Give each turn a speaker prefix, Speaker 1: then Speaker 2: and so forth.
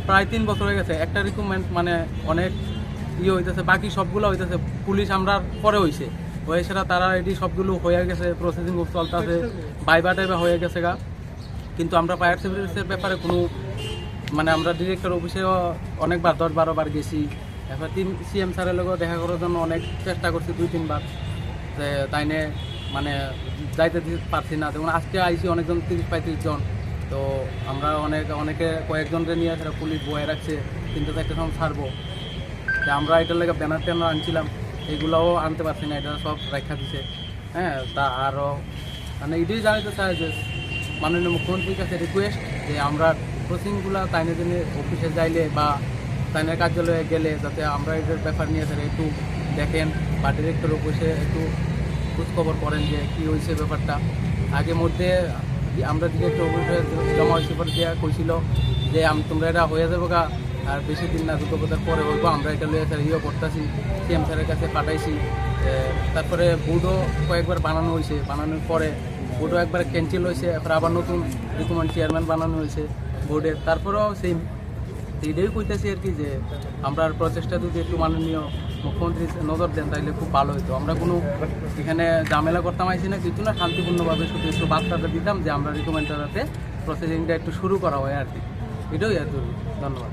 Speaker 1: প্রায় 3 বছর হয়ে গেছে। একটা রিক্রুটমেন্ট মানে অনেক হইতেছে, বাকি সবগুলো হইতেছে পুলিশ আমরা পরে হয়েছে হয়ে, সেটা তারা এটি সবগুলো হয়ে গেছে, প্রসেসিং চলতেছে, বাইবা টাইবা হয়ে গেছে গা। কিন্তু আমরা ফায়ার সার্ভিসের ব্যাপারে কোনো মানে আমরা ডিরেক্টর অফিসেও অনেকবার 10-12 বার গেছি, এবার সিএম স্যারের লোকও দেখা করার জন্য অনেক চেষ্টা করছি 2-3 বার, তাই নিয়ে মানে যাইতে পারছি না। যেমন আজকে আইসি অনেকজন 30-35 জন, তো আমরা অনেকে কয়েকজনকে নিয়ে সেটা পুলিশ বয়ে রাখছে, 3টা-4টার সময় ছাড়বো। আমরা এটার লেগে ব্যানার ট্যানার আনছিলাম, এইগুলোও আনতে পারছি না, এটা সব রেখা দিছে। হ্যাঁ, তা আরও মানে এটাই জানাতে চাই যে মাননীয় মুখ্যমন্ত্রীর কাছে রিকোয়েস্ট যে আমরা প্রসিংগুলো তাইনের জন্য অফিসে যাইলে বা তাইনের কার্যালয়ে গেলে যাতে আমরা এটার ব্যাপার নিয়ে তারা একটু দেখেন বা ডিরেক্টর অফিসে একটু খোঁজখবর করেন যে কী হয়েছে ব্যাপারটা। আগে মধ্যে আমরা ডিরেক্টর অফিসে জমা হয়েছে পরে দেওয়া কইছিল যে তোমরা এটা হয়ে যাবো গা, আর বেশি দিন না, দুর্গাপূজার পরে হইব। আমরা এটা লিয়ে স্যার করতেছি, সিএম স্যারের কাছে পাঠাইছি। তারপরে বোর্ডও কয়েকবার বানানো হয়েছে, বানানোর পরে বোর্ডও একবার ক্যান্সেল হয়েছে, এরপর আবার নতুন রিকমেন্ড চেয়ারম্যান বানানো হয়েছে বোর্ডের। তারপরেও সেই এটাই কইতেছি আর কি যে আমরা প্রচেষ্টা যদি একটু মাননীয় মুখ্যমন্ত্রী নজর দেন তাহলে খুব ভালো হতো। আমরা কোনো এখানে ঝামেলা করতাম আইছি না কিছু না, শান্তিপূর্ণভাবে শুধু একটু বার্তাটা দিতাম যে আমরা রিকমেন্ডটাতে প্রসেসিংটা একটু শুরু করা হয় আর কি, এটাই আর জরুরি। ধন্যবাদ।